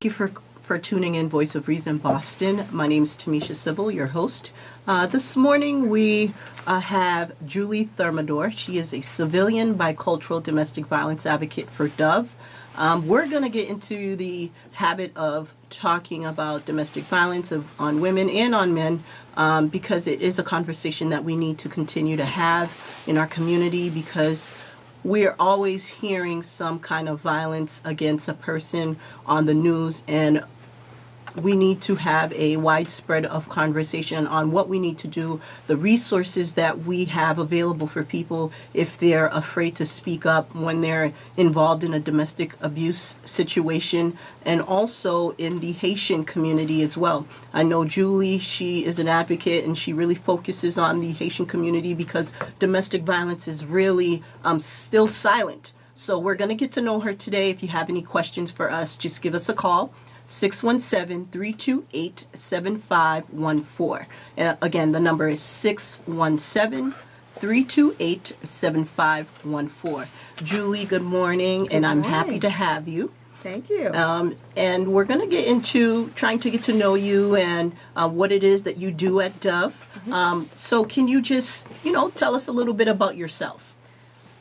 you for tuning in Voice of Reason Boston. My name is Tamisha Sybil, your host. This morning we have Julie Thermidor. She is a civilian bicultural domestic violence advocate for Dove. We're going to get into the habit of talking about domestic violence on women and on men because it is a conversation that we need to continue to have in our community, because we're always hearing some kind of violence against a person on the news, and we need to have a widespread of conversation on what we need to do, the resources that we have available for people if they're afraid to speak up when they're involved in a domestic abuse situation, and also in the Haitian community as well. I know Julie, she is an advocate and she really focuses on the Haitian community because domestic violence is really still silent. So we're going to get to know her today. If you have any questions for us, just give us a call. 617-328-7514. Again, the number is 617-328-7514. Julie, good morning, and I'm happy to have you. Thank you. And we're going to get into trying to get to know you and what it is that you do at Dove. So can you just, tell us a little bit about yourself?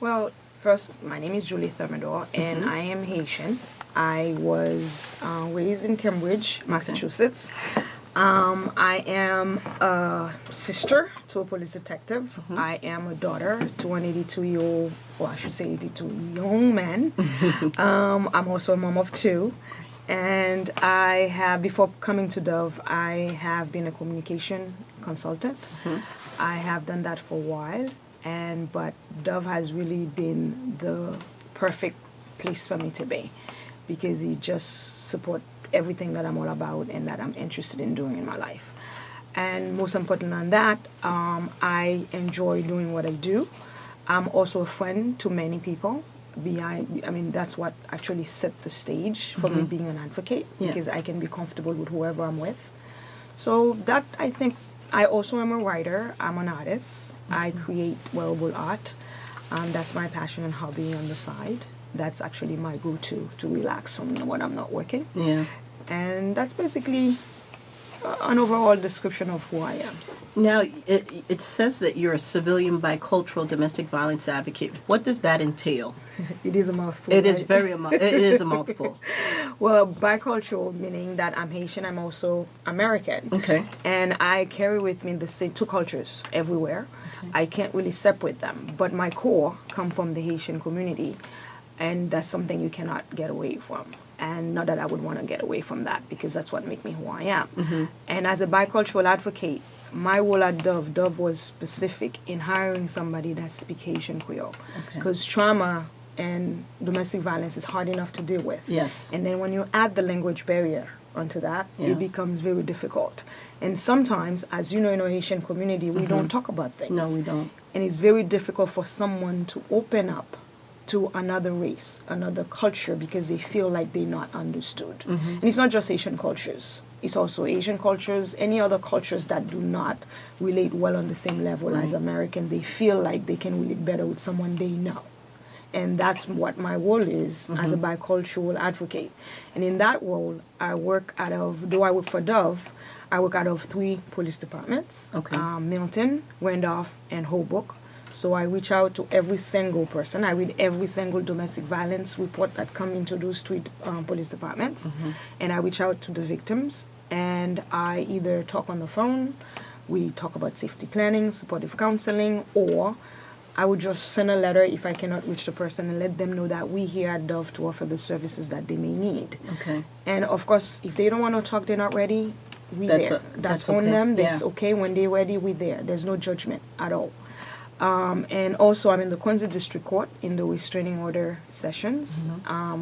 Well, first, my name is Julie Thermidor, and I am Haitian. I was raised in Cambridge, Massachusetts. I am a sister to a police detective. I am a daughter to an 82-year-old, or I should say 82 young man. I'm also a mom of two. And I have, before coming to Dove, I have been a communication consultant. I have done that for a while, but Dove has really been the perfect place for me to be, because he just support everything that I'm all about and that I'm interested in doing in my life. And most important than that, I enjoy doing what I do. I'm also a friend to many people. That's what actually set the stage for me being an advocate, because I can be comfortable with whoever I'm with. So that, I think, I also am a writer. I'm an artist. I create wearable art. That's my passion and hobby on the side. That's actually my go-to to relax from when I'm not working. Yeah. And that's basically an overall description of who I am. Now, it says that you're a civilian bicultural domestic violence advocate. What does that entail? It is a mouthful. It right? is it is a mouthful. Well, bicultural meaning that I'm Haitian, I'm also American. Okay. And I carry with me the same two cultures everywhere. Okay. I can't really separate them, but my core come from the Haitian community. And that's something you cannot get away from. And not that I would want to get away from that, because that's what makes me who I am. And as a bicultural advocate, my role at Dove was specific in hiring somebody that speaks Haitian Creole. Because trauma and domestic violence is hard enough to deal with. Yes. And then when you add the language barrier onto that, it becomes very difficult. And sometimes, as you know, in our Haitian community, we don't talk about things. No, we don't. And it's very difficult for someone to open up to another race, another culture, because they feel like they're not understood. And it's not just Asian cultures. It's also Asian cultures, any other cultures that do not relate well on the same level as American. They feel like they can relate better with someone they know. And that's what my role is as a bicultural advocate. And in that role, I work for Dove, I work out of 3 police departments, Milton, Randolph, and Hoboken. So I reach out to every single person. I read every single domestic violence report that come into those 3 police departments. And I reach out to the victims, and I either talk on the phone, we talk about safety planning, supportive counseling, or I would just send a letter if I cannot reach the person and let them know that we here at Dove to offer the services that they may need. Okay. And of course, if they don't want to talk, they're not ready, that's on okay. them. That's okay. When they're ready, we're there. There's no judgment at all. And also, I'm in the Quincy District Court in the restraining order sessions,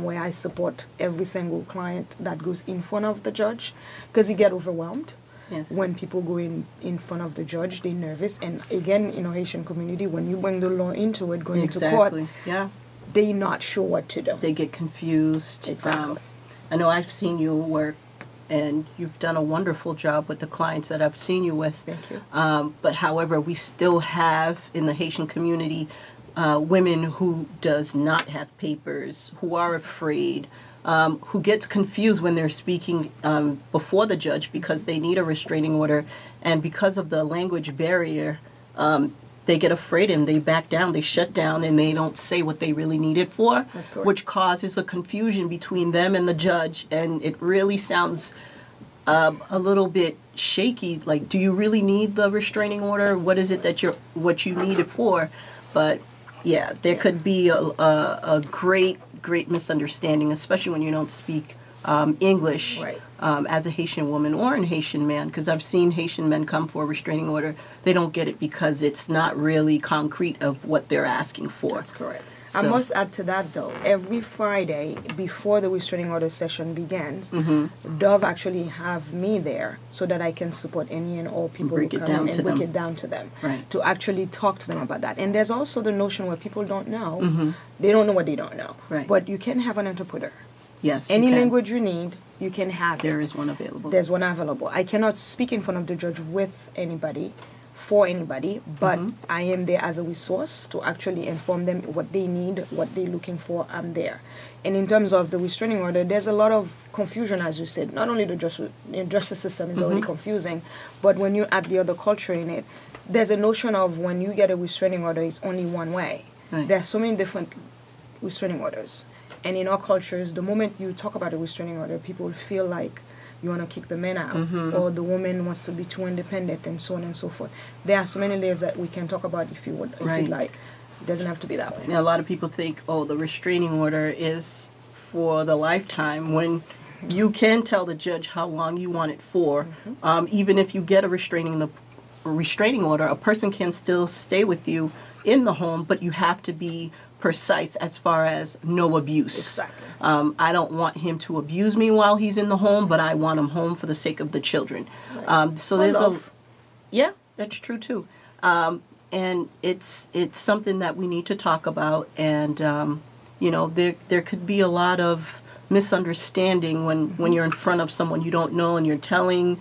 where I support every single client that goes in front of the judge, because he get overwhelmed. Yes. When people go in front of the judge, they're nervous. And again, in our Haitian community, when you bring the law into it, going into court, they're not sure what to do. They get confused. Exactly. I know I've seen you work, and you've done a wonderful job with the clients that I've seen you with. Thank you. But however, we still have in the Haitian community women who does not have papers, who are afraid, who gets confused when they're speaking before the judge because they need a restraining order, and because of the language barrier, they get afraid and they back down, they shut down, and they don't say what they really need it for, That's correct. which causes a confusion between them and the judge, and it really sounds a little bit shaky. Like, do you really need the restraining order? What is it that what you need it for? But yeah, there could be a great misunderstanding, especially when you don't speak English, Right. As a Haitian woman or a Haitian man, because I've seen Haitian men come for a restraining order. They don't get it because it's not really concrete of what they're asking for. That's correct. So- I must add to that, though. Every Friday before the restraining order session begins, Dove actually have me there so that I can support any and all people Break who it come down in to and break them. it down to them, Right. to actually talk to them about that. And there's also the notion where people don't know, they don't know what they don't know. Right. But you can have an interpreter. Yes, you Any can. language you need, you can have There it. is one available. There's one available. I cannot speak in front of the judge with anybody, for anybody, but I am there as a resource to actually inform them what they need, what they're looking for. I'm there. And in terms of the restraining order, there's a lot of confusion, as you said. Not only the justice system is already confusing, but when you add the other culture in it, there's a notion of when you get a restraining order, it's only one way. Right. There are so many different restraining orders. And in our cultures, the moment you talk about a restraining order, people feel like you want to kick the man out, or the woman wants to be too independent, and so on and so forth. There are so many layers that we can talk about if you would, if Right. you'd like. It doesn't have to be that way. Now, a lot of people think, oh, the restraining order is for the lifetime, when you can tell the judge how long you want it for. Even if you get a restraining order, a person can still stay with you in the home, but you have to be precise as far as no abuse. Exactly. I don't want him to abuse me while he's in the home, but I want him home for the sake of the children. So there's love. yeah, that's true too. And it's something that we need to talk about. And there could be a lot of misunderstanding when you're in front of someone you don't know and you're telling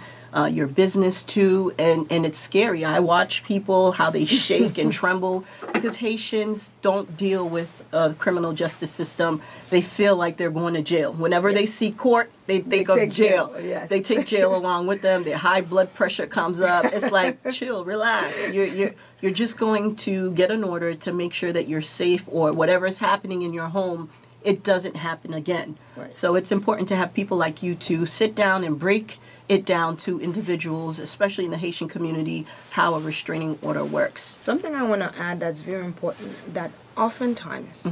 your business to, and it's scary. I watch people, how they shake and tremble, because Haitians don't deal with the criminal justice system. They feel like they're going to jail. Whenever they see court, they go to take jail. jail, yes. They take jail along with them. Their high blood pressure comes up. It's like, chill, relax. You're just going to get an order to make sure that you're safe, or whatever is happening in your home, it doesn't happen again. Right. So it's important to have people like you to sit down and break it down to individuals, especially in the Haitian community, how a restraining order works. Something I want to add that's very important, that oftentimes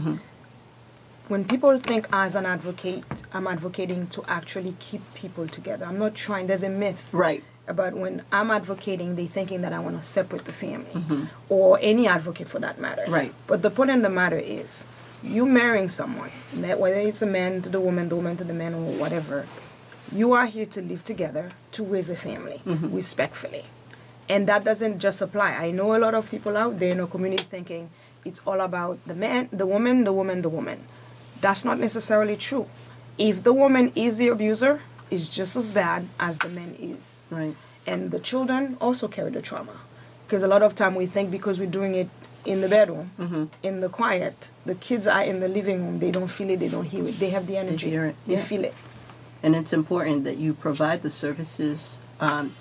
when people think as an advocate, I'm advocating to actually keep people together. I'm not trying, there's a myth Right. about when I'm advocating, they thinking that I want to separate the family, or any advocate for that matter. Right. But the point of the matter is, you marrying someone, whether it's a man to the woman to the man, or whatever, you are here to live together, to raise a family, respectfully. And that doesn't just apply. I know a lot of people out there in our community thinking it's all about the man, the woman, the woman, the woman. That's not necessarily true. If the woman is the abuser, it's just as bad as the man is. Right. And the children also carry the trauma. Because a lot of time we think because we're doing it in the bedroom, in the quiet, the kids are in the living room, they don't feel it, they don't hear it. They have the energy, hear it, they yeah. feel it. And it's important that you provide the services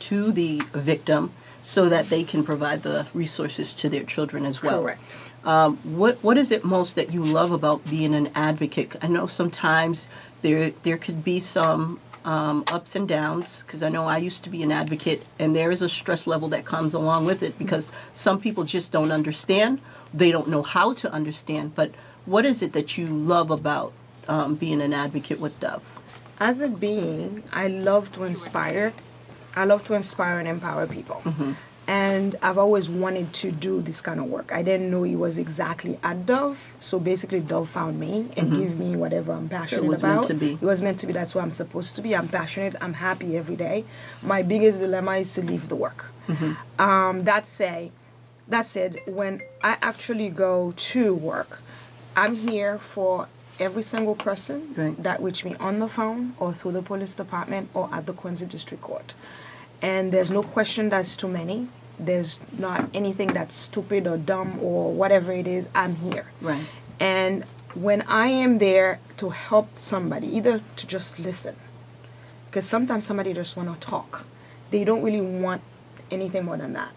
to the victim so that they can provide the resources to their children as well. Correct. What is it most that you love about being an advocate? I know sometimes there could be some ups and downs, because I know I used to be an advocate, and there is a stress level that comes along with it, because some people just don't understand. They don't know how to understand. But what is it that you love about being an advocate with Dove? As a being, I love to inspire. I love to inspire and empower people. And I've always wanted to do this kind of work. I didn't know it was exactly at Dove. So basically Dove found me and gave me whatever I'm passionate was about. meant to be. It was meant to be. That's what I'm supposed to be. I'm passionate. I'm happy every day. My biggest dilemma is to leave the work. That said, when I actually go to work, I'm here for every single person Right. that reach me on the phone or through the police department or at the Quincy District Court. And there's no question that's too many. There's not anything that's stupid or dumb or whatever it is. I'm here. Right. And when I am there to help somebody, either to just listen, because sometimes somebody just want to talk. They don't really want anything more than that.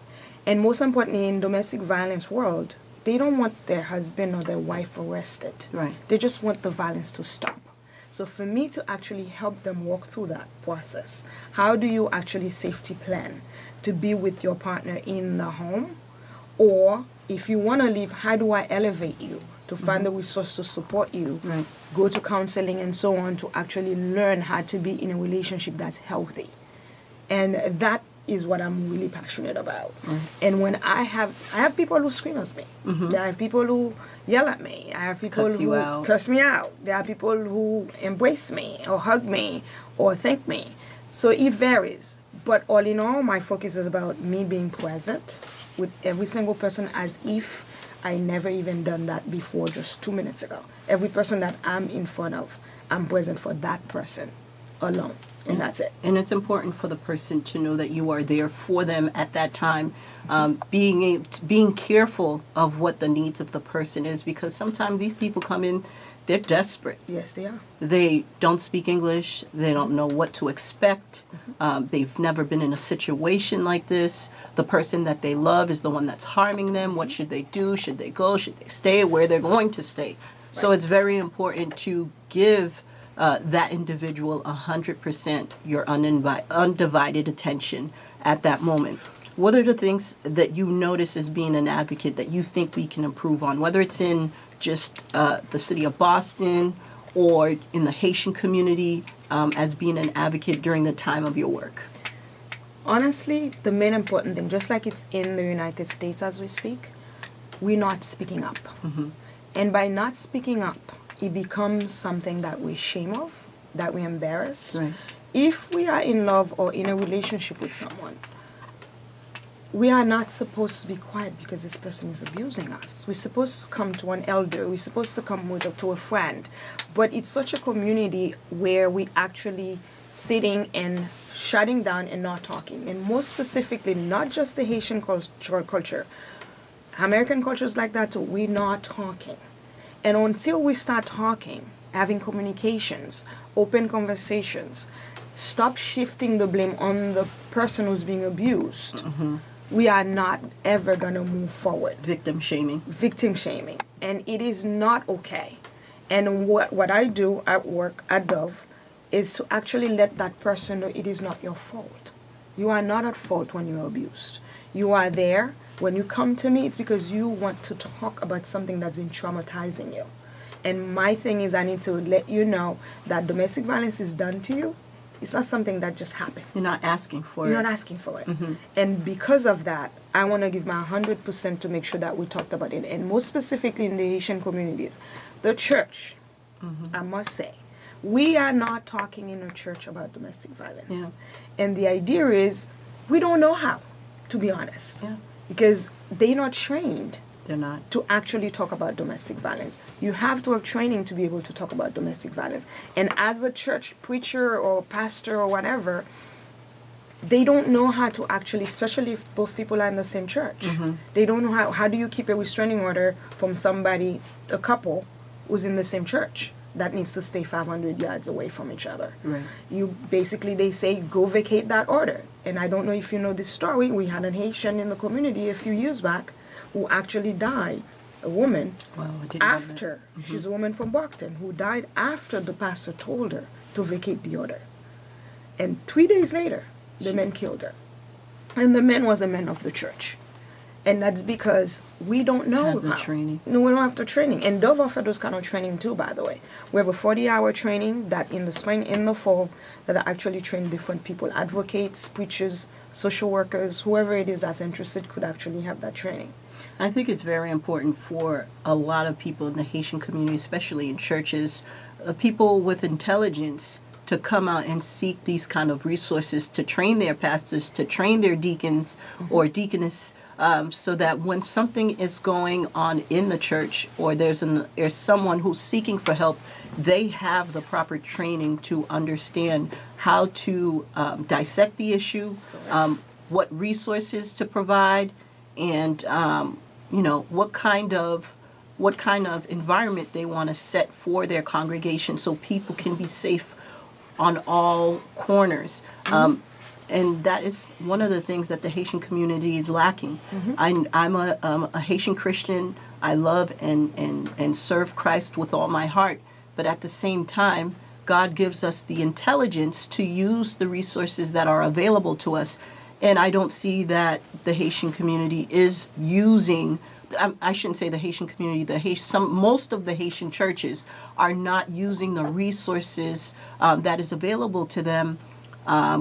And most importantly, in domestic violence world, they don't want their husband or their wife arrested. Right. They just want the violence to stop. So for me to actually help them walk through that process, how do you actually safety plan to be with your partner in the home? Or if you want to leave, how do I elevate you to find the resource to support you, Right. go to counseling and so on to actually learn how to be in a relationship that's healthy? And that is what I'm really passionate about. And when I have people who scream at me. I have people who yell at me. I have people Cuss you who out. curse me out. There are people who embrace me or hug me or thank me. So it varies. But all in all, my focus is about me being present with every single person as if I never even done that before just 2 minutes ago. Every person that I'm in front of, I'm present for that person alone. And that's it. And it's important for the person to know that you are there for them at that time, being careful of what the needs of the person is, because sometimes these people come in, they're desperate. Yes, they are. They don't speak English. They don't know what to expect. They've never been in a situation like this. The person that they love is the one that's harming them. What should they do? Should they go? Should they stay? Where they're going to stay? So Right. it's very important to give that individual 100% your undivided attention at that moment. What are the things that you notice as being an advocate that you think we can improve on, whether it's in just the city of Boston or in the Haitian community, as being an advocate during the time of your work? Honestly, the main important thing, just like it's in the United States as we speak, we're not speaking up. And by not speaking up, it becomes something that we shame of, that we embarrass. Right. If we are in love or in a relationship with someone, we are not supposed to be quiet because this person is abusing us. We're supposed to come to an elder. We're supposed to come to a friend. But it's such a community where we actually sitting and shutting down and not talking. And most specifically, not just the Haitian culture. American culture is like that too. We're not talking. And until we start talking, having communications, open conversations, stop shifting the blame on the person who's being abused, we are not ever going to move forward. Victim shaming. Victim shaming. And it is not okay. And what I do at work at Dove is to actually let that person know it is not your fault. You are not at fault when you're abused. You are there. When you come to me, it's because you want to talk about something that's been traumatizing you. And my thing is, I need to let you know that domestic violence is done to you. It's not something that just happened. You're not asking for You're it. not asking for it. And because of that, I want to give my 100% to make sure that we talked about it. And most specifically in the Haitian communities, the church, I must say, we are not talking in a church about domestic violence. Yeah. And the idea is, we don't know how, to be honest. Yeah. Because they're not trained They're not. to actually talk about domestic violence. You have to have training to be able to talk about domestic violence. And as a church preacher or pastor or whatever, they don't know how to actually, especially if both people are in the same church. They don't know how do you keep a restraining order from somebody, a couple, who's in the same church that needs to stay 500 yards away from each other. Right. You basically, they say, go vacate that order. And I don't know if you know this story. We had an Haitian in the community a few years back who actually died, a woman, Wow, I didn't know that. after, she's a woman from Brockton, who died after the pastor told her to vacate the order. And 3 days later, the men killed her. And the man was a man of the church. And that's because we don't know Have the how. training. No, we don't have the training. And Dove offer those kind of training too, by the way. We have a 40-hour training that in the spring, in the fall, that I actually train different people, advocates, preachers, social workers, whoever it is that's interested could actually have that training. I think it's very important for a lot of people in the Haitian community, especially in churches, people with intelligence to come out and seek these kind of resources to train their pastors, to train their deacons or deaconess, so that when something is going on in the church or there's someone who's seeking for help, they have the proper training to understand how to dissect the issue, what resources to provide, and what kind of what kind of environment they want to set for their congregation so people can be safe on all corners. And that is one of the things that the Haitian community is lacking. I'm a Haitian Christian. I love and serve Christ with all my heart. But at the same time, God gives us the intelligence to use the resources that are available to us. And I don't see that the Haitian community is using, I shouldn't say the Haitian community, most of the Haitian churches are not using the resources that is available to them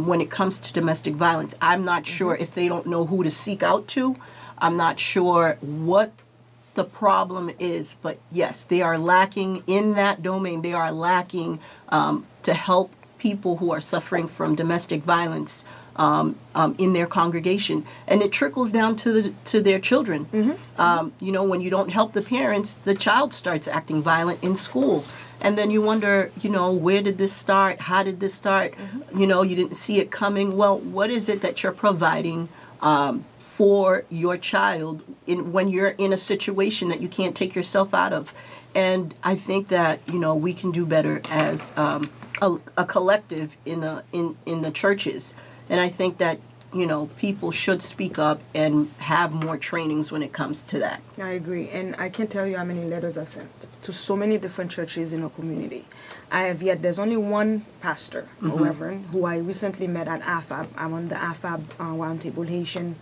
when it comes to domestic violence. I'm not sure if they don't know who to seek out to. I'm not sure what the problem is, but yes, they are lacking in that domain. They are lacking to help people who are suffering from domestic violence in their congregation, and it trickles down to their children. When you don't help the parents, the child starts acting violent in school, and then you wonder, where did this start? How did this start? You didn't see it coming. Well, what is it that you're providing for your child when you're in a situation that you can't take yourself out of? And I think that we can do better as a collective in the churches. And I think that people should speak up and have more trainings when it comes to that. I agree, and I can't tell you how many letters I've sent to so many different churches in our community. There's only one pastor, a reverend, who I recently met at AFAB. I'm on the AFAB Roundtable Haitian,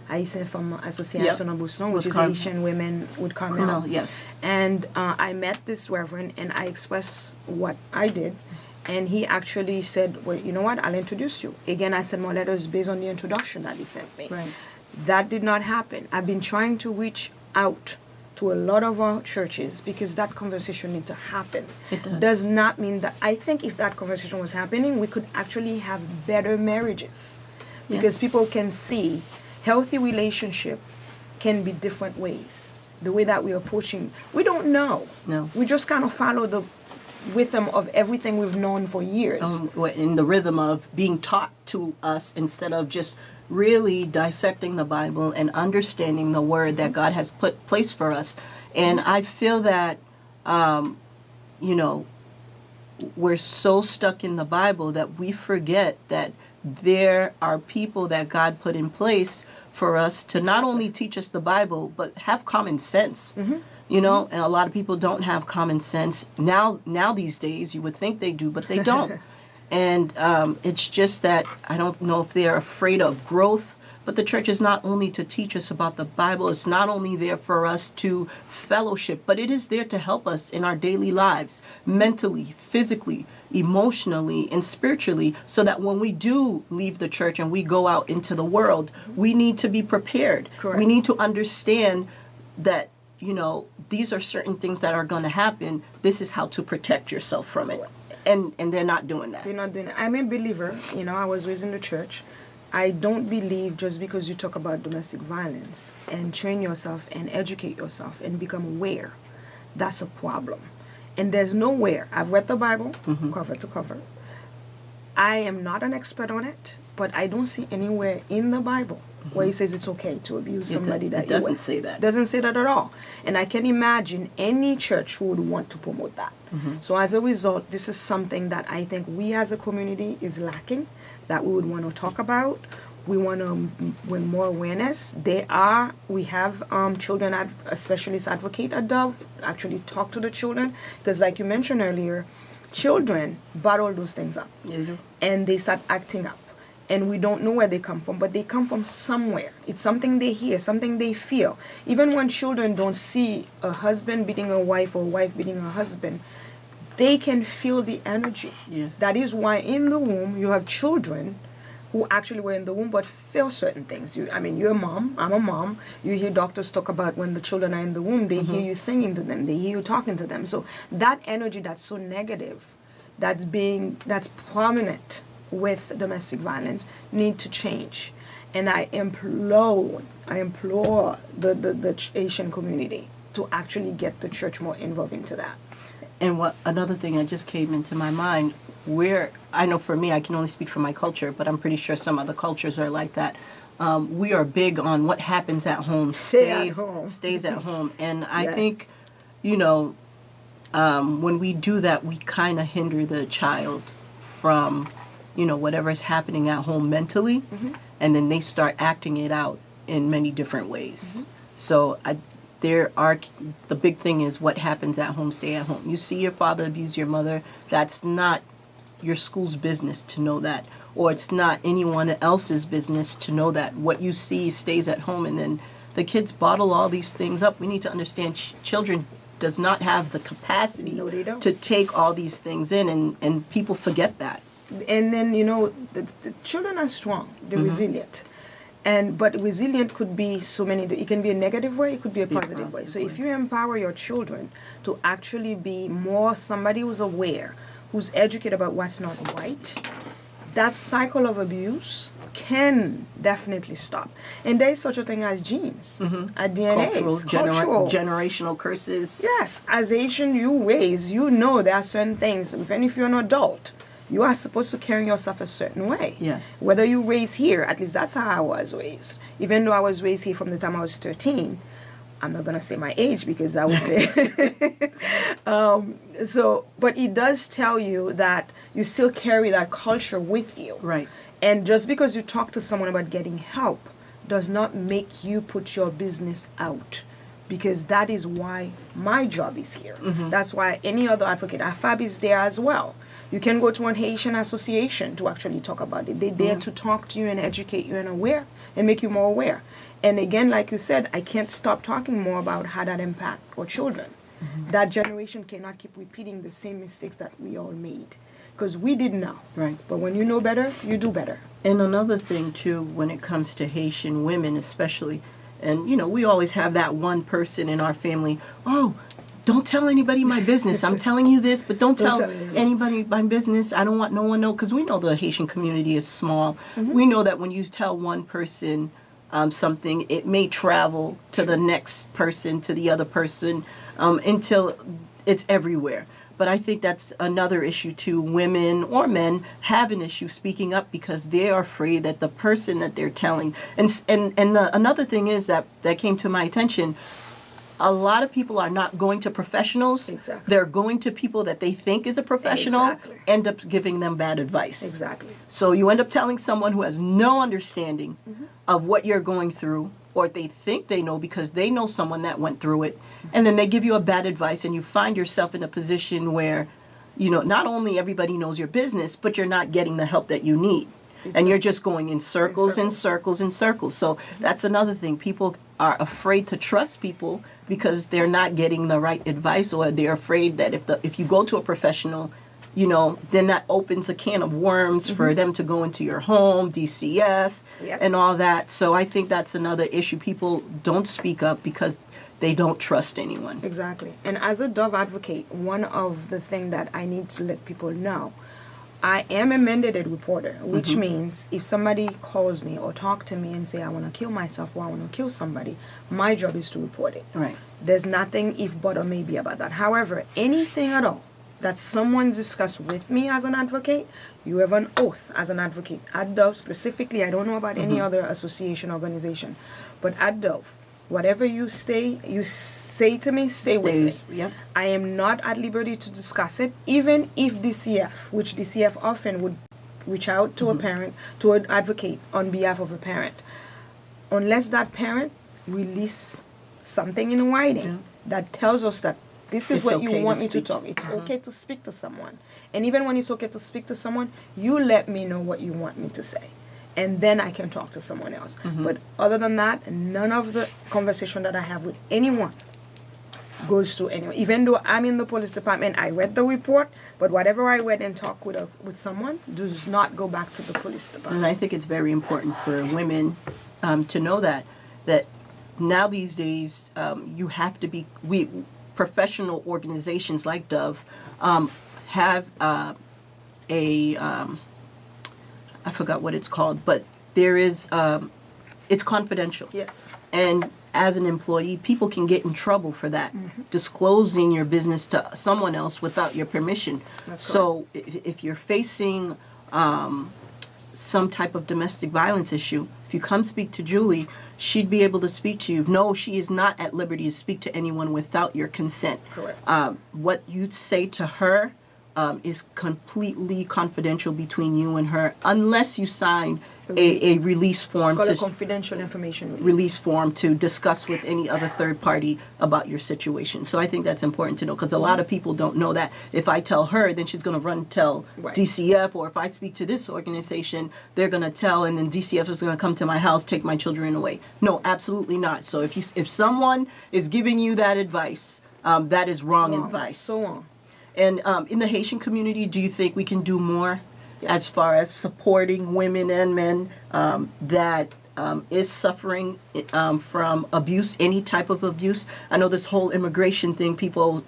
Haitian from Association of Bousson, which is Haitian Women with Carmel. Yes. And I met this reverend, and I expressed what I did. And he actually said, well, you know what, I'll introduce you. Again, I sent more letters based on the introduction that he sent me. Right. That did not happen. I've been trying to reach out to a lot of our churches because that conversation needs to happen. It does. Does not mean that, I think if that conversation was happening, we could actually have better marriages. Because people can see healthy relationship can be different ways. The way that we're approaching, we don't know. No. We just kind of follow the rhythm of everything we've known for years. In the rhythm of being taught to us instead of just really dissecting the Bible and understanding the word that God has placed for us. And I feel that, we're so stuck in the Bible that we forget that there are people that God put in place for us to not only teach us the Bible, but have common sense. And a lot of people don't have common sense. Now these days, you would think they do, but they don't. And it's just that I don't know if they're afraid of growth, but the church is not only to teach us about the Bible, it's not only there for us to fellowship, but it is there to help us in our daily lives, mentally, physically, emotionally, and spiritually, so that when we do leave the church and we go out into the world, we need to be prepared. Correct. We need to understand that these are certain things that are going to happen. This is how to protect yourself from it. And they're not doing that. They're not doing it. I'm a believer. I was raised in the church. I don't believe just because you talk about domestic violence and train yourself and educate yourself and become aware, that's a problem. And there's nowhere. I've read the Bible cover to cover. I am not an expert on it, but I don't see anywhere in the Bible where he says it's okay to abuse somebody that it doesn't say that. It doesn't say that at all. And I can imagine any church who would want to promote that. So as a result, this is something that I think we as a community is lacking, that we would want to talk about. We want to bring more awareness. We have children specialist advocate at Dove, actually talk to the children, because like you mentioned earlier, children bottle those things up. And they start acting up. And we don't know where they come from, but they come from somewhere. It's something they hear, something they feel. Even when children don't see a husband beating a wife or a wife beating a husband, they can feel the energy. Yes. That is why in the womb you have children who actually were in the womb but feel certain things. You're a mom, I'm a mom. You hear doctors talk about when the children are in the womb, they hear you singing to them, they hear you talking to them. So that energy that's so negative, that's prominent with domestic violence need to change. And I implore the Asian community to actually get the church more involved into that. And another thing that just came into my mind, where I know for me, I can only speak for my culture, but I'm pretty sure some other cultures are like that. we are big on what happens at home stays at home. And I think, you know, when we do that, we kind of hinder the child from, you know, whatever is happening at home mentally, and then they start acting it out in many different ways. So the big thing is what happens at home, stay at home. You see your father abuse your mother, that's not your school's business to know that, or it's not anyone else's business to know that. What you see stays at home, and then the kids bottle all these things up. We need to understand children does not have the capacity to take all these things in, and people forget that. And then, you know, the children are strong, they're resilient. But resilient could be so many, it can be a negative way, it could be a positive way. So if you empower your children to actually be more somebody who's aware, who's educated about what's not right, that cycle of abuse can definitely stop. And there is such a thing as genes, DNA, cultural, generational curses. Yes, as Asian, you know there are certain things, even if you're an adult, you are supposed to carry yourself a certain way. Yes. Whether you raised here, at least that's how I was raised. Even though I was raised here from the time I was 13, I'm not going to say my age because I would say. But it does tell you that you still carry that culture with you. Right. And just because you talk to someone about getting help does not make you put your business out. Because that is why my job is here. That's why any other advocate, AFAB is there as well. You can go to an Haitian association to actually talk about it. They're there to talk to you and educate you and aware and make you more aware. And again, like you said, I can't stop talking more about how that impact our children. That generation cannot keep repeating the same mistakes that we all made. Because we didn't know. Right. But when you know better, you do better. And another thing, too, when it comes to Haitian women especially, and, you know, we always have that one person in our family, oh, don't tell anybody my business. I'm telling you this, but don't tell anybody my business. I don't want no one to know, because we know the Haitian community is small. We know that when you tell one person something, it may travel to the next person, to the other person, until it's everywhere. But I think that's another issue too. Women or men have an issue speaking up because they are afraid that the person that they're telling. Another thing is that came to my attention. A lot of people are not going to professionals. Exactly. They're going to people that they think is a professional, end up giving them bad advice. Exactly. So you end up telling someone who has no understanding of what you're going through, or they think they know because they know someone that went through it, and then they give you a bad advice, and you find yourself in a position where, you know, not only everybody knows your business, but you're not getting the help that you need. And you're just going in circles and circles and circles. So that's another thing. People are afraid to trust people because they're not getting the right advice, or they're afraid that if you go to a professional, you know, then that opens a can of worms for them to go into your home, DCF, and all that. So I think that's another issue. People don't speak up because they don't trust anyone. Exactly. And as a Dove advocate, one of the things that I need to let people know, I am a mandated reporter, which means if somebody calls me or talk to me and say, I want to kill myself or I want to kill somebody, my job is to report it. Right. There's nothing if, but, or maybe about that. However, anything at all that someone discussed with me as an advocate, you have an oath as an advocate. At Dove specifically, I don't know about any other association, organization, but at Dove, whatever you say to me, stay with me. Yep. I am not at liberty to discuss it, even if DCF, which DCF often would reach out to a parent, to an advocate on behalf of a parent. Unless that parent release something in writing that tells us that this is what you want me to talk. It's okay to speak to someone. And even when it's okay to speak to someone, you let me know what you want me to say. And then I can talk to someone else. But other than that, none of the conversation that I have with anyone goes to anyone. Even though I'm in the police department, I read the report, but whatever I read and talk with someone does not go back to the police department. And I think it's very important for women to know that now these days you have to be, professional organizations like Dove have I forgot what it's called, but there is, it's confidential. Yes. And as an employee, people can get in trouble for that, disclosing your business to someone else without your permission. That's so if you're facing some type of domestic violence issue, if you come speak to Julie, she'd be able to speak to you. No, she is not at liberty to speak to anyone without your consent. Correct. What you say to her is completely confidential between you and her, unless you sign a release form. It's called a confidential information release form to discuss with any other third party about your situation. So I think that's important to know, because a lot of people don't know that. If I tell her, then she's going to run and tell DCF, or if I speak to this organization, they're going to tell, and then DCF is going to come to my house, take my children away. No, absolutely not. So if someone is giving you that advice, that is wrong advice. So wrong. And in the Haitian community, do you think we can do more as far as supporting women and men that is suffering from abuse, any type of abuse? I know this whole immigration thing, people,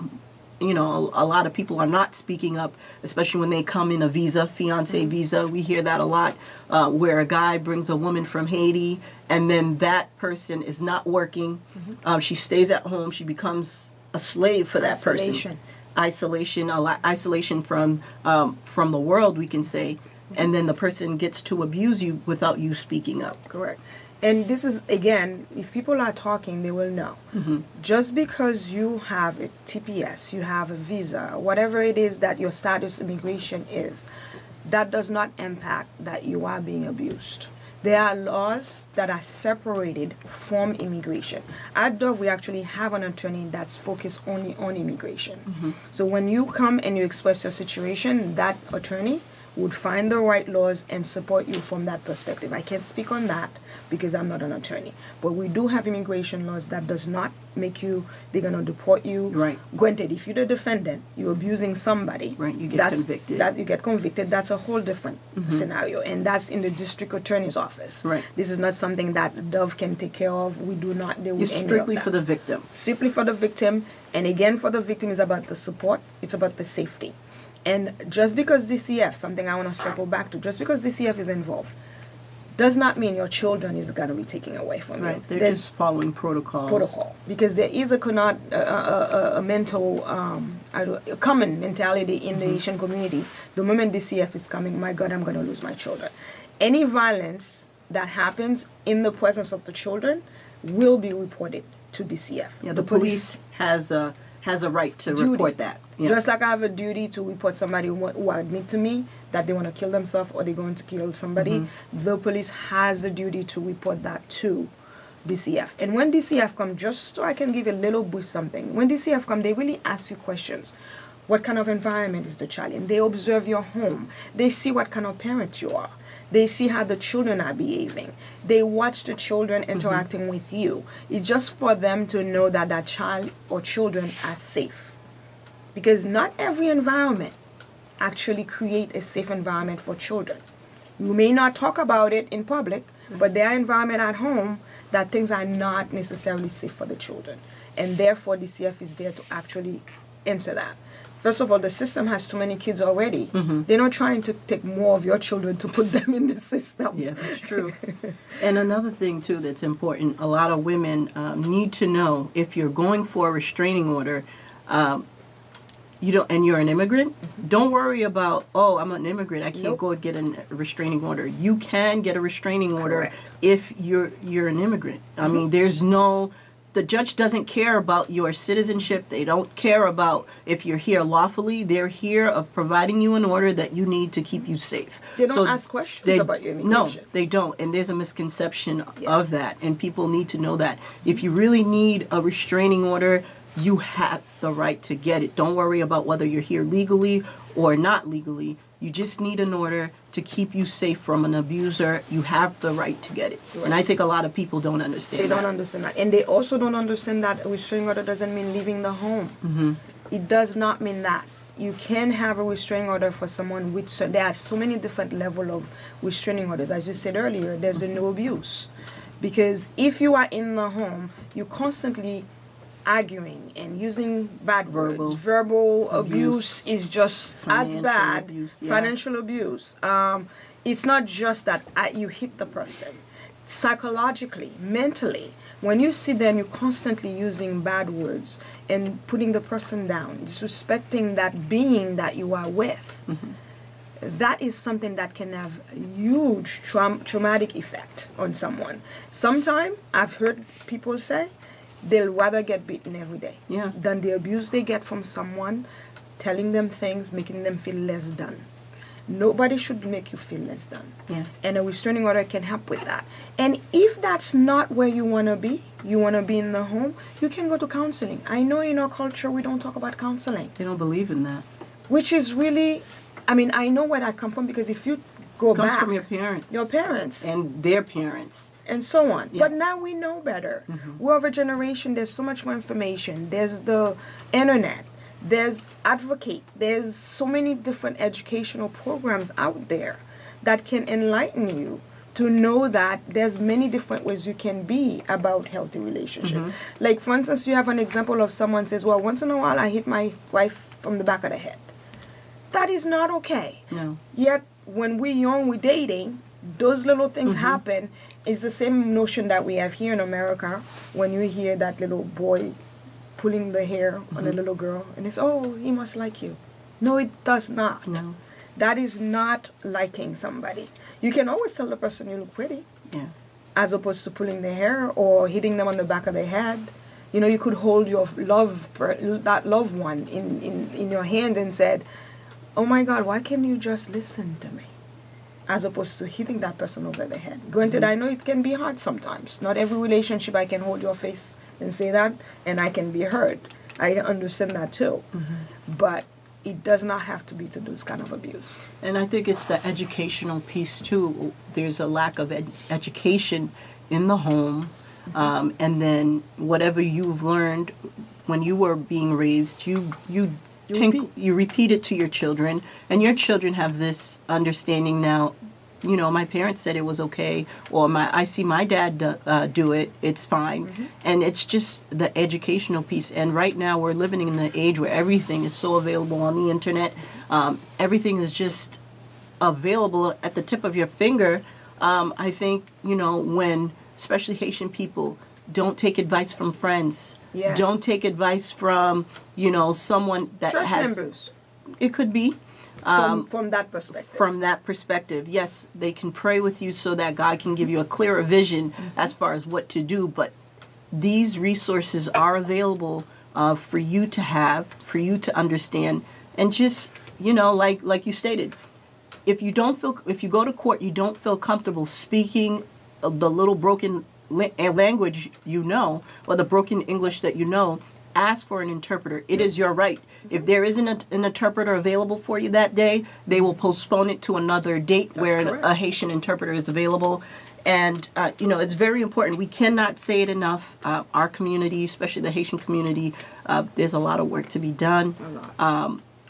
a lot of people are not speaking up, especially when they come in a visa, fiance visa. We hear that a lot, where a guy brings a woman from Haiti, and then that person is not working. She stays at home. She becomes a slave for that person. Isolation from the world, we can say, and then the person gets to abuse you without you speaking up. Correct. And this is, again, if people are talking, they will know. Just because you have a TPS, you have a visa, whatever it is that your status immigration is, that does not impact that you are being abused. There are laws that are separated from immigration. At Dove, we actually have an attorney that's focused only on immigration. So when you come and you express your situation, that attorney would find the right laws and support you from that perspective. I can't speak on that because I'm not an attorney. But we do have immigration laws that does not make you, they're going to deport you. Right. Granted, if you're the defendant, you're abusing somebody. Right, you get convicted. You get convicted. That's a whole different scenario. And that's in the district attorney's office. Right. This is not something that Dove can take care of. We do not deal with any of that. Strictly for the victim. Simply for the victim. And again, for the victim is about the support. It's about the safety. And just because DCF, something I want to circle back to, just because DCF is involved, does not mean your children is going to be taken away from you. They're just following protocol. Because there is a mental, a common mentality in the Asian community. The moment DCF is coming, my God, I'm going to lose my children. Any violence that happens in the presence of the children will be reported to DCF. Yeah, the police has a right to report that. Yeah. Just like I have a duty to report somebody who admit to me that they want to kill themselves or they're going to kill somebody, the police has a duty to report that to DCF. And when DCF come, just so I can give a little boost something, when DCF come, they really ask you questions. What kind of environment is the child in? They observe your home. They see what kind of parent you are. They see how the children are behaving. They watch the children interacting with you. It's just for them to know that that child or children are safe. Because not every environment actually create a safe environment for children. You may not talk about it in public, but there are environments at home that things are not necessarily safe for the children. And therefore, DCF is there to actually answer that. First of all, the system has too many kids already. They're not trying to take more of your children to put them in the system. Yeah, that's true. And another thing, too, that's important, a lot of women need to know, if you're going for a restraining order, and you're an immigrant, don't worry about, I'm an immigrant, I can't go and get a restraining order. You can get a restraining order if you're an immigrant. I mean, the judge doesn't care about your citizenship. They don't care about if you're here lawfully. They're here of providing you an order that you need to keep you safe. They don't ask questions about your immigration. No, they don't. And there's a misconception of that. And people need to know that. If you really need a restraining order, you have the right to get it. Don't worry about whether you're here legally or not legally. You just need an order to keep you safe from an abuser. You have the right to get it. Right. And I think a lot of people don't understand that. They don't understand that. And they also don't understand that a restraining order doesn't mean leaving the home. It does not mean that. You can have a restraining order for someone with, there are so many different levels of restraining orders. As you said earlier, there's a no abuse. Because if you are in the home, you constantly arguing and using bad words. Verbal abuse is just as bad. Financial abuse. It's not just that you hit the person. Psychologically, mentally, when you sit there and you're constantly using bad words and putting the person down, disrespecting that being that you are with, that is something that can have huge traumatic effect on someone. Sometimes I've heard people say they'll rather get beaten every day than the abuse they get from someone telling them things, making them feel less than. Nobody should make you feel less than. Yeah. And a restraining order can help with that. And if that's not where you want to be, you want to be in the home, you can go to counseling. I know in our culture we don't talk about counseling. They don't believe in that. Which is really, I mean, I know where that comes from, because if you go It comes back. from your parents. Your parents. And their parents. And so on. Yeah. But now we know better. We're of a generation, there's so much more information. There's the internet. There's Advocate. There's so many different educational programs out there that can enlighten you to know that there's many different ways you can be about healthy relationship. Like, for instance, you have an example of someone says, well, once in a while I hit my wife from the back of the head. That is not okay. No. Yet, when we're young, we're dating, those little things happen. It's the same notion that we have here in America when you hear that little boy pulling the hair on a little girl, and it's, oh, he must like you. No, it does not. No. That is not liking somebody. You can always tell the person you look pretty, Yeah. as opposed to pulling their hair or hitting them on the back of their head. You know, you could hold your that loved one in your hand and said, oh my God, why can't you just listen to me? As opposed to hitting that person over the head. Granted, I know it can be hard sometimes. Not every relationship I can hold your face and say that, and I can be heard. I understand that too. But it does not have to be to this kind of abuse. And I think it's the educational piece too. There's a lack of education in the home, and then whatever you've learned when you were being raised, you repeat it to your children, and your children have this understanding now. You know, my parents said it was okay, or I see my dad do it, it's fine. And it's just the educational piece. And right now we're living in an age where everything is so available on the internet. Everything is just available at the tip of your finger. I think, you know, when especially Haitian people don't take advice from friends, don't take advice from, you know, someone that Church has... members. It could be. From that perspective. From that perspective, yes, they can pray with you so that God can give you a clearer vision as far as what to do. But these resources are available for you to have, for you to understand, and just, you know, like you stated, if you go to court, you don't feel comfortable speaking the little broken language you know, or the broken English that you know, ask for an interpreter. It is your right. If there isn't an interpreter available for you that day, they will postpone it to another date where a Haitian interpreter is available. And, you know, it's very important. We cannot say it enough. Our community, especially the Haitian community, there's a lot of work to be done.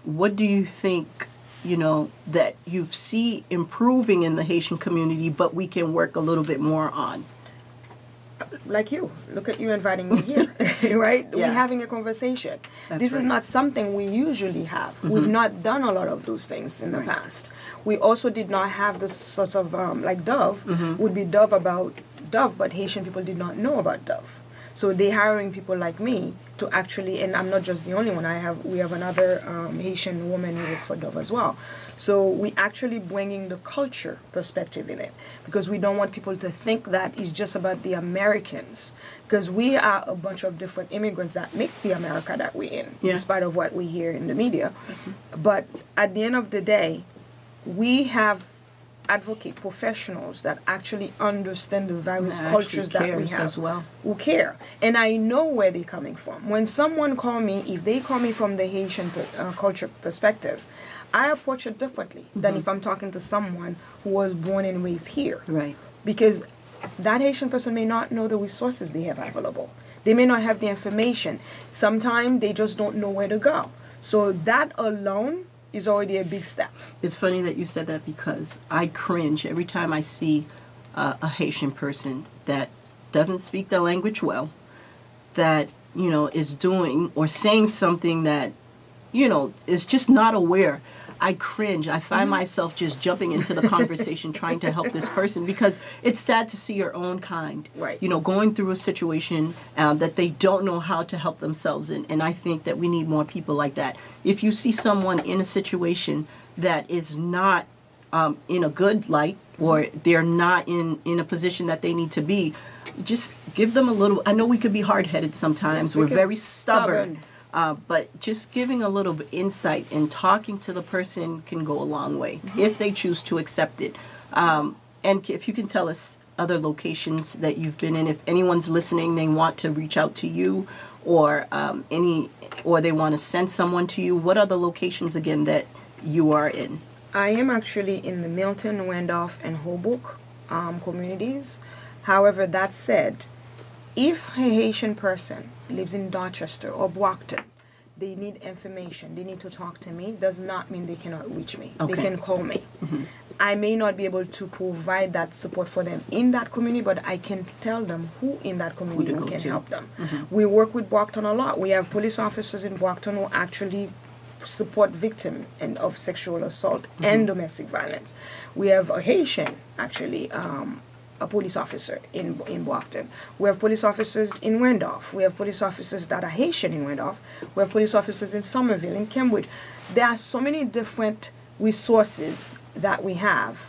What do you think, you know, that you see improving in the Haitian community, but we can work a little bit more on? Like you. Look at you inviting me here, right? Yeah. We're having a conversation. This is right. not something we usually have. We've not done a lot of those things in the past. We also did not have this sort of, like Dove, would be Dove about Dove, but Haitian people did not know about Dove. So they're hiring people like me to actually, and I'm not just the only one, we have another Haitian woman who works for Dove as well. So we actually bringing the culture perspective in it, because we don't want people to think that it's just about the Americans, because we are a bunch of different immigrants that make the America that we're in, despite of what we hear in the media. But at the end of the day, we have advocate professionals that actually understand the various cultures that we have as well. who care, and I know where they're coming from. When someone call me, if they call me from the Haitian culture perspective, I approach it differently than if I'm talking to someone who was born and raised here, Right. because that Haitian person may not know the resources they have available. They may not have the information. Sometimes they just don't know where to go. So that alone is already a big step. It's funny that you said that, because I cringe every time I see a Haitian person that doesn't speak the language well, that, you know, is doing or saying something that, you know, is just not aware. I cringe. I find myself just jumping into the conversation trying to help this person, because it's sad to see your own kind, Right. you know, going through a situation that they don't know how to help themselves in. And I think that we need more people like that. If you see someone in a situation that is not in a good light, or they're not in a position that they need to be, just give them a little. I know we could be hard-headed sometimes. Yes, We're can- very stubborn. But just giving a little bit insight and talking to the person can go a long way if they choose to accept it. And if you can tell us other locations that you've been in, if anyone's listening, they want to reach out to you, or or they want to send someone to you. What are the locations again that you are in? I am actually in the Milton, Wendorf, and Hoboken communities. However, that said, if a Haitian person lives in Dorchester or Brockton, they need information, they need to talk to me, does not mean they cannot reach me. Okay. They can call me. I may not be able to provide that support for them in that community, but I can tell them who in that community to go can to. help them. We work with Brockton a lot. We have police officers in Brockton who actually support victims of sexual assault and domestic violence. We have a Haitian, actually, a police officer in Brockton. We have police officers in Wendorf. We have police officers that are Haitian in Wendorf. We have police officers in Somerville, in Cambridge. There are so many different resources that we have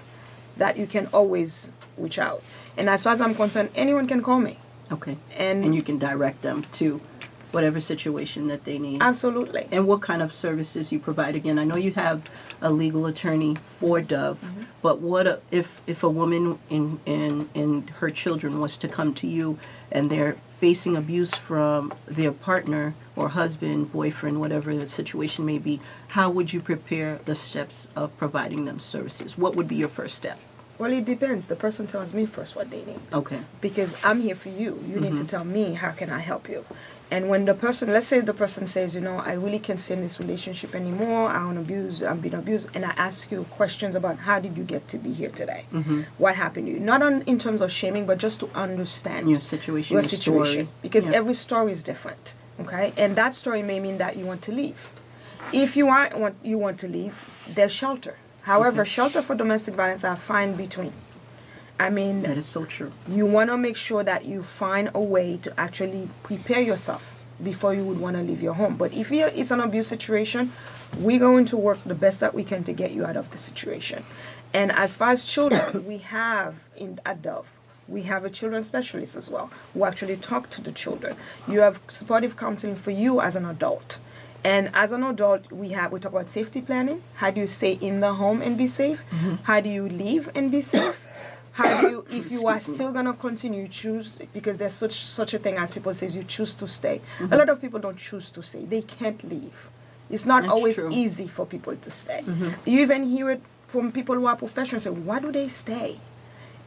that you can always reach out. And as far as I'm concerned, anyone can call me. Okay. And you can direct them to whatever situation that they need. Absolutely. And what kind of services you provide? Again, I know you have a legal attorney for Dove, but what if a woman and her children was to come to you and they're facing abuse from their partner or husband, boyfriend, whatever the situation may be, how would you prepare the steps of providing them services? What would be your first step? Well, it depends. The person tells me first what they need. Okay. Because I'm here for you. You need to tell me, how can I help you? And when the person, let's say the person says, I really can't stay in this relationship anymore, I'm being abused, and I ask you questions about how did you get to be here today? What happened to you? Not in terms of shaming, but just to understand Your situation, your your situation. story. Because Yeah. every story is different, okay? And that story may mean that you want to leave. If you want to leave, there's shelter. However, shelter for domestic violence are fine between. I mean, That is so true. you want to make sure that you find a way to actually prepare yourself before you would want to leave your home. But if it's an abuse situation, we're going to work the best that we can to get you out of the situation. And as far as children, we have at Dove, we have a children's specialist as well who actually talk to the children. You have supportive counseling for you as an adult. And as an adult, we talk about safety planning. How do you stay in the home and be safe? How do you leave and be safe? How do you, if you are still gonna continue, choose, because there's such a thing as people says you choose to stay. A lot of people don't choose to stay. They can't leave. It's not That's always true. easy for people to stay. You even hear it from people who are professionals say, why do they stay?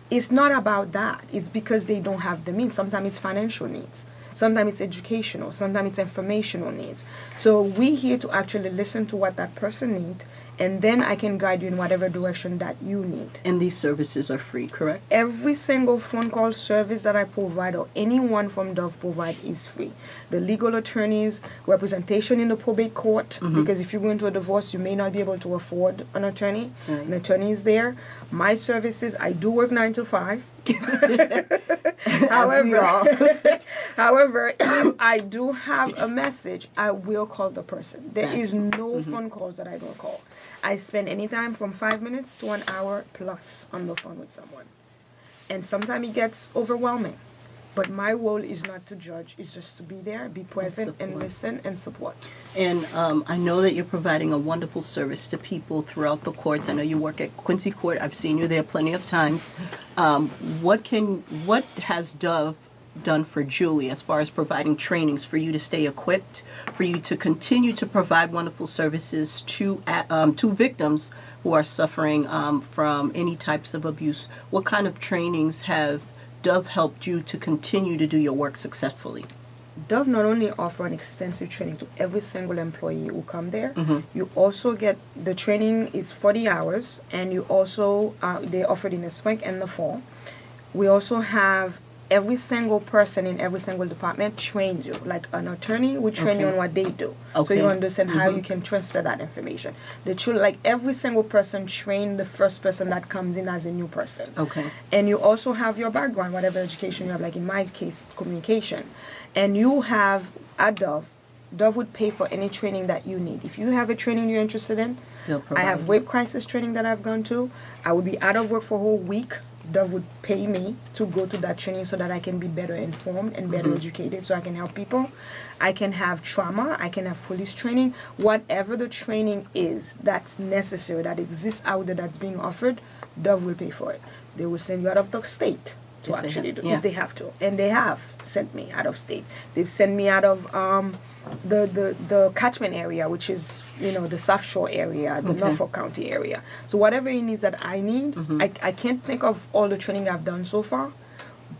It's not about that. It's because they don't have the means. Sometimes it's financial needs. Sometimes it's educational. Sometimes it's informational needs. So we're here to actually listen to what that person needs, and then I can guide you in whatever direction that you need. And these services are free, correct? Every single phone call service that I provide or anyone from Dove provide is free. The legal attorneys, representation in the probate court, because if you go into a divorce, you may not be able to afford an attorney. Right. An attorney is there. My services, I do work 9 to 5. However, if I do have a message, I will call the person. There is no phone calls that I don't call. I spend any time from 5 minutes to an hour plus on the phone with someone. And sometimes it gets overwhelming. But my role is not to judge, it's just to be there, be present, and listen and support. And I know that you're providing a wonderful service to people throughout the courts. I know you work at Quincy Court. I've seen you there plenty of times. What has Dove done for Julie as far as providing trainings for you to stay equipped, for you to continue to provide wonderful services to victims who are suffering from any types of abuse? What kind of trainings have Dove helped you to continue to do your work successfully? Dove not only offer an extensive training to every single employee who come there, you also get, the training is 40 hours, and you also, they offer it in the spring and the fall. We also have every single person in every single department trains you. Like an attorney will train you on what they do. So you understand how you can transfer that information. Like every single person train the first person that comes in as a new person. And you also have your background, whatever education you have, like in my case, communication. And you have, at Dove, Dove would pay for any training that you need. If you have a training you're interested in, They'll I provide have you. rape crisis training that I've gone to. I would be out of work for a whole week. Dove would pay me to go to that training so that I can be better informed and better educated so I can help people. I can have trauma. I can have police training. Whatever the training is that's necessary, that exists out there, that's being offered, Dove will pay for it. They will send you out of the state to If they actually have- do yeah. if they have to. And they have sent me out of state. They've sent me out of the catchment area, which is, the South Shore area, the Okay. Norfolk County area. So whatever it is that I need, I can't think of all the training I've done so far,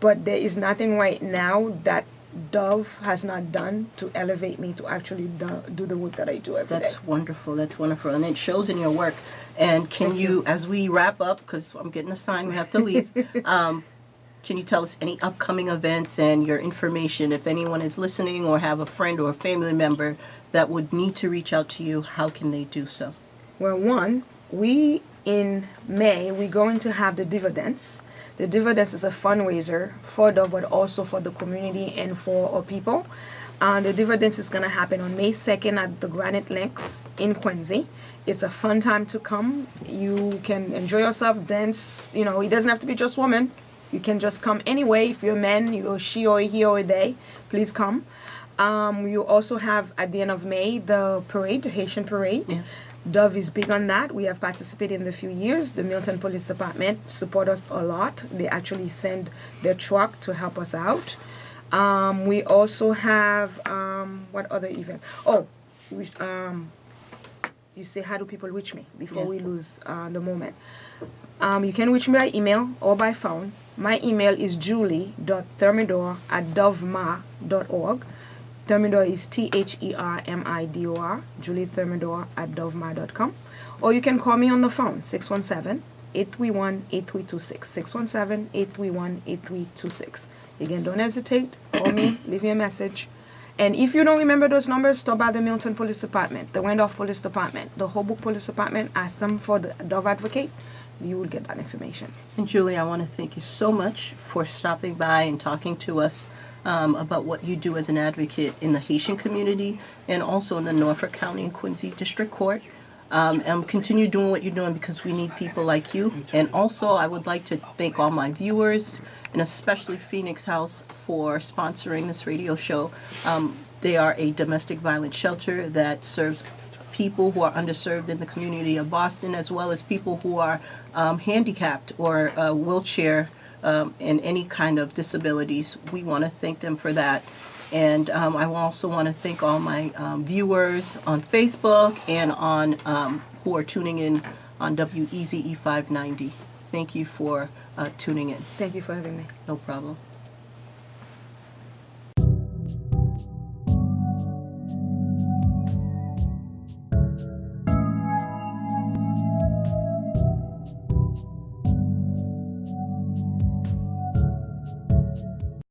but there is nothing right now that Dove has not done to elevate me to actually do the work that I do every day. That's wonderful. That's wonderful. And it shows in your work. And can you, as we wrap up, because I'm getting a sign we have to leave, can you tell us any upcoming events and your information? If anyone is listening or have a friend or a family member that would need to reach out to you, how can they do so? Well, in May, we're going to have the Dividends. The Dividends is a fundraiser for Dove, but also for the community and for our people. The Dividends is going to happen on May 2nd at the Granite Links in Quincy. It's a fun time to come. You can enjoy yourself, dance. It doesn't have to be just women. You can just come anyway. If you're a man, you're she or he or they, please come. You also have, at the end of May, the parade, the Haitian parade. Yeah. Dove is big on that. We have participated in the few years. The Milton Police Department support us a lot. They actually send their truck to help us out. We also have, what other event? You say, how do people reach me before Yeah. we lose the moment? You can reach me by email or by phone. My email is julie.thermidor@dovma.org. Thermidor is THERMIDOR, juliethermidor@dovma.com. Or you can call me on the phone, 617-831-8326. 617-831-8326. Again, don't hesitate. Call me, leave me a message. And if you don't remember those numbers, stop by the Milton Police Department, the Randolph Police Department, the Hoboken Police Department. Ask them for the Dove Advocate. You will get that information. And Julie, I want to thank you so much for stopping by and talking to us about what you do as an advocate in the Haitian community and also in the Norfolk County and Quincy District Court. And continue doing what you're doing because we need people like you. And also, I would like to thank all my viewers and especially Phoenix House for sponsoring this radio show. They are a domestic violence shelter that serves people who are underserved in the community of Boston, as well as people who are handicapped or wheelchair and any kind of disabilities. We want to thank them for that. And I also want to thank all my viewers on Facebook and on who are tuning in on WEZE 590. Thank you for tuning in. Thank you for having me. No problem.